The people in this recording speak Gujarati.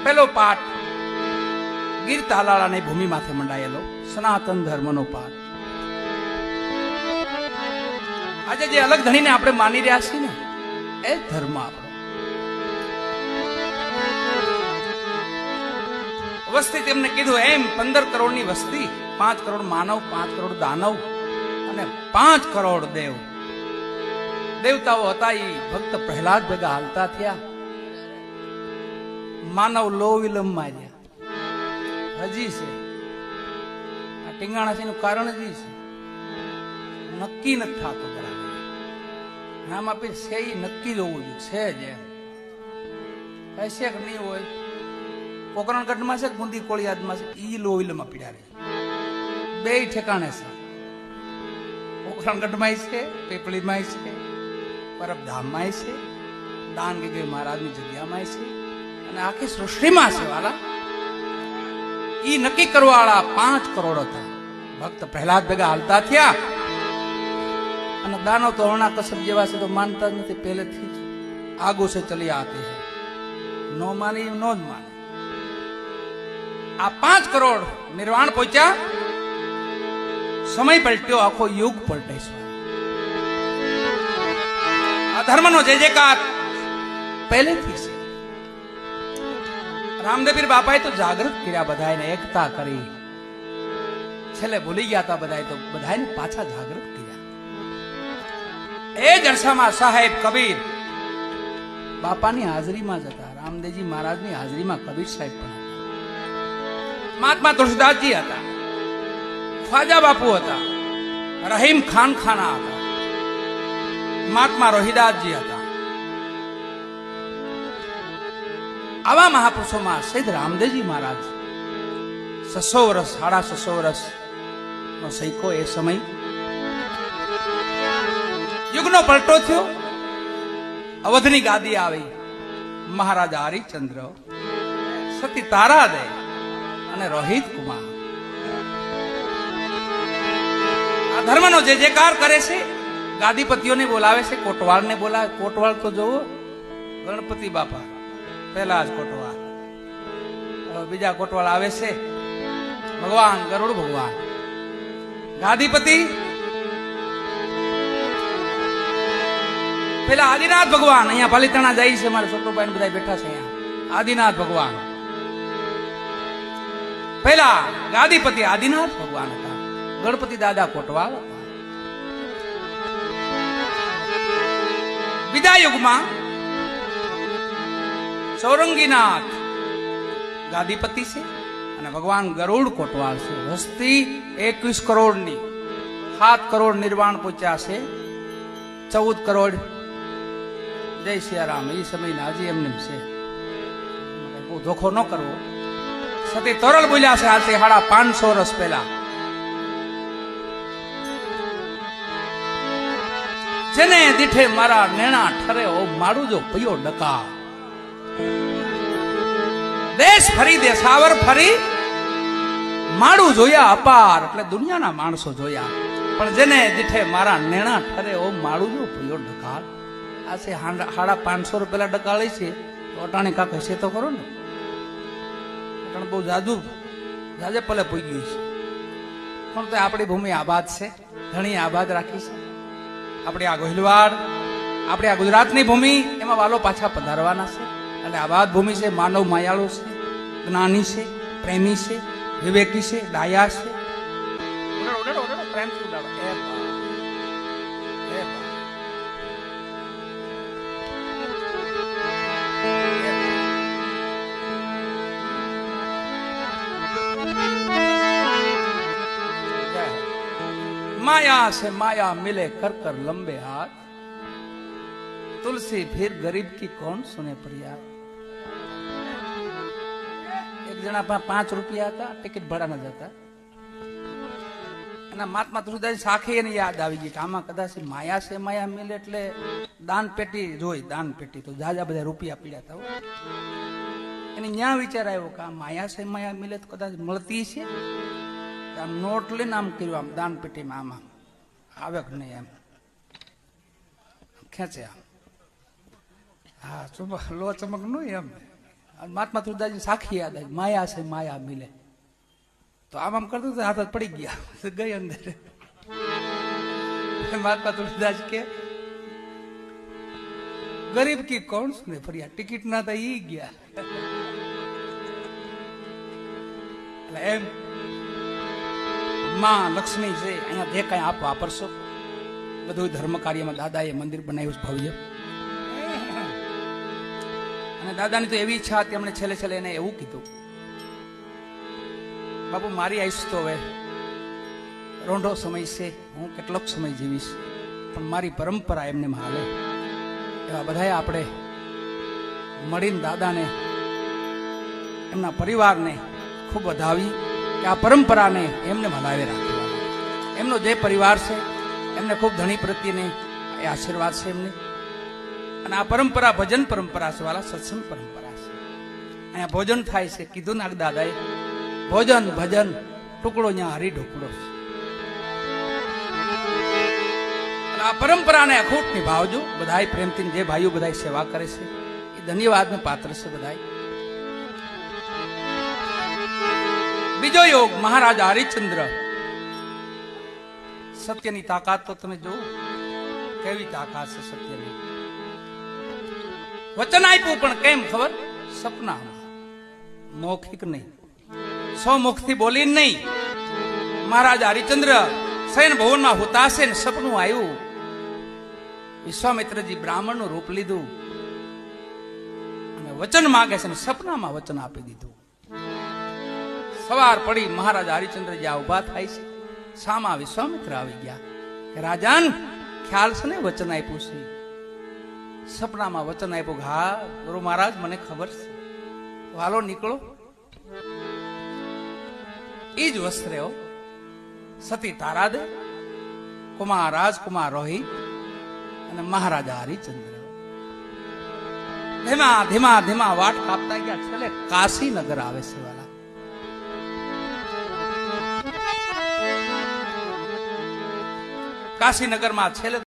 પહેલો પાઠ ગીર તાલાળાની ભૂમિ માથે મંડાયેલો સનાતન ધર્મનો પાઠ. આજે જે અલગ ધણીને આપણે માની રહ્યા છીએ ને એ ધર્મ આપણો. વસ્તી તેમને કીધું એમ 15 કરોડની વસ્તી, 5 કરોડ માનવ, 5 કરોડ દાનવ અને 5 કરોડ દેવ. દેવતાઓ હતા એ ભક્ત પ્રહલાદ ભેગા હાલતા થયા. માનવ લો વિલંબ માર્યા હજી છે. આ ટીંગાણા છે નું કારણ હજી છે, નક્કી નથી થતું બરાબર. આમ આપે છે એ નક્કી જ હોવું જોઈએ. છે જ એમ હશે કે નહીં હોય. પોકરણગઢમાં છે, ગુંદી કોળિયાદમાં છે, ઈ લો વિલંબમાં પીડા રહે. બે ઠેકાણે છે. પોકરણગઢમાં છે, પીપળીમાં છે, પરબધામમાં છે, દાન કે મહારાજની જગ્યામાં છે અને આખી સૃષ્ટિમાં છે. વાલા ઈ નક્કી કરવા વાળા 5 કરોડ હતા. ભક્ત પ્રહલાદ ભેગા હાલતા થયા અને દાનો તો હરણા કસબ જેવા છે તો માનતા જ નથી પહેલેથી જ. આગુ છે ચલી આતે હૈ, નો માની નો જ માને. આ 5 કરોડ નિર્વાણ પહોંચ્યા. સમય પલટ્યો, આખો યુગ પલટે છે. આ ધર્મનો જય જયકાર પહેલેથી છે. રામદેવીર બાપાએ તો જાગૃત કર્યા બધાને, એકતા કરી. છેલ્લે ભૂલી ગયા હતા બધાએ, તો બધાને પાછા જાગૃત કર્યા. એ જલસામાં સાહેબ કબીર બાપાની હાજરીમાં જ હતા. રામદેવજી મહારાજની હાજરીમાં કબીર સાહેબ પણ હતા. મહાત્મા તુલસીદાસજી હતા, ખ્વાજા બાપુ હતા, રહીમ ખાન ખાના હતા, મહાત્મા રોહિદાસજી હતા. આવા મહાપુરુષોમાં સિદ્ધ રામદેવજી મહારાજ 600 વર્ષ, 650 વર્ષ નો સૈકો. એ સમય યુગનો પલટો થયો. અવધની ગાદી આવી. મહારાજા હરિશ્ચંદ્ર, સતી તારાદય અને રોહિત કુમાર આ ધર્મનો જે જયકાર કરે છે. ગાદીપતિઓને બોલાવે છે, કોટવાળને બોલાવે. કોટવાળ તો જોવો, ગણપતિ બાપા પહેલા જ કોટવાળ. બીજા કોટવાળ આવે છે ભગવાન ગરુડ ભગવાન. ગાદીપતિ પેલા આદિનાથ ભગવાન. અહીંયા પાલિતાણા જાય છે, મારા છોટુભાઈ બધા બેઠા છે અહીંયા. આદિનાથ ભગવાન પેલા ગાદીપતિ આદિનાથ ભગવાન હતા. ગણપતિ દાદા કોટવાળ હતા. બીજા યુગમાં સૌરંગીનાથ ગાદીપતિ છે અને ભગવાન ગરુડ કોટવાળ છે. વસ્તી 21 કરોડની. 7 કરોડ નિર્વાણ પહોંચ્યા છે, 14 કરોડ જય સિયારામ. એ સમયના હજી એમને છે. બહુ ધોખો ન કરવો. સતી તોરલ બોલ્યા છે આજે 550 વર્ષ પહેલા. જેને દીઠે મારા નેણા ઠરે ઓ મારું જો પયો ડકા. દેશ ફરી દેશાવર ફરી માડું જોયા અપાર. એટલે દુનિયાના માણસો જોયા, પણ જેને દીઠે મારા નેણા ઠરે ઓ માડું જો પયો ડકા. આ છે 550 રૂપિયા પેલા ડકાળી છે. તો અટાણે કાક હશે તો ખરો ને. અટાણે બહુ જાજે પલે પૂઈ ગયું છે. પણ તો આપણી ભૂમિ આબાદ છે, ઘણી આબાદ રાખી છે. આપણે આ ગોહિલવાડ, આપણે આ ગુજરાતની ભૂમિ, એમાં વાલો પાછા પધારવાના છે. અને આબાદ ભૂમિ છે. માનવ માયાળુ છે, જ્ઞાની છે, પ્રેમી છે, વિવેકી છે, ડાયા છે. પ્રેમથી ઉડાડો. माया से माया मिले कर कर लंबे हाथ, तुलसी फिर गरीब की कौन सुने फरियाद. एक जना 5 રૂપિયા હતા, ટિકિટ ભાડા ના જતા. અને મહાત્મા તુલસીદાસ સાખી એને યાદ આવી ગઈ કે આમાં કદાચ માયા છે માયા મિલે એટલે દાન પેટી જોઈ. દાન પેટી તો જાજા બધા રૂપિયા પીડ્યા હતા. એને ન્યા વિચાર આવ્યો કે આ માયા છે માયા મિલે તો કદાચ મળતી છે. આમ નોટ લઈને આમ કર્યું, આમ દાન પેટીમાં આમાં આવે કે નહીં એમ ખેંચે. આમ હા ચમક લો ચમક નું એમ મહાત્મા તુલસીદાસજી સાખી યાદ આવી, માયા છે માયા મિલે. તો આમ કરતું તો હાથ પડી ગયા, ગઈ અંદર. મહાત્મા તુલસીદાસ કે ગરીબ કી કોણ સુને ફરિયાદ, ટિકિટ ના તો ઈ ગયા. એટલે એમ માં લક્ષ્મી છે, અહીંયા જે કઈ આપ વાપરશો બધું ધર્મ કાર્યમાં દાદાએ મંદિર બનાવ્યું ભવ્ય. અને દાદાની તો એવી ઈચ્છા હતી, એમણે છેલ્લે છેલ્લે એને એવું કીધું, બાપુ મારી આયુષ તો હવે રોંઢો સમય છે, હું કેટલોક સમય જીવીશ, પણ મારી પરંપરા એમને હાલે. એવા બધાએ આપણે મળીને દાદાને, એમના પરિવારને ખૂબ વધાવી કે આ પરંપરાને એમને હલાવી રાખવા. એમનો જે પરિવાર છે એમને ખૂબ ધણી પ્રત્યેને એ આશીર્વાદ છે એમને. અને આ પરંપરા ભજન પરંપરા છે વાલા, સત્સંગ પરંપરા છે. અહીંયા ભોજન થાય છે, કીધું નાગ દાદાએ, ભોજન ભજન ટુકડો ત્યાં હરી ઢોકળો. આ પરંપરાને અખૂટ નિભાવજો બધાય પ્રેમથી. જે ભાઈઓ બધાય સેવા કરે છે એ ધન્યવાદને પાત્ર છે બધાય. બીજો યોગ મહારાજા હરિશ્ચંદ્ર. સત્યની તાકાત તો તમે જુઓ, કેવી તાકાત છે સત્યની. વચન આપ્યું પણ કેમ ખબર? સપનામાં, મૌખિક નહીં, સો મુખથી બોલી નહીં. મહારાજા હરિશ્ચંદ્ર શયન ભવનમાં હોતા છે ને સપનું આવ્યું. વિશ્વામિત્રજી બ્રાહ્મણનું રૂપ લીધું અને વચન માગે છે ને સપનામાં વચન આપી દીધું. સવાર પડી મહારાજા હરિશ્ચંદ્ર જ્યાં ઉભા થાય છે, સામા વિશ્વામિત્ર આવી ગયા કે રાજાન ખ્યાલ છે ને વચન આપ્યું છે? સપનામાં વચન આપ્યું. હા ગુરુ મહારાજ મને ખબર છે. હાલો નીકળો. એ જ વસ્ત્રે સતી તારાદે, કુમાર રાજકુમાર રોહિત અને મહારાજા હરિશ્ચંદ્ર ધીમા ધીમા ધીમા વાટ કાપતા ગયા. છેલ્લે કાશીનગર આવે છે વાલા. કાશીનગરમાં છેલ્લે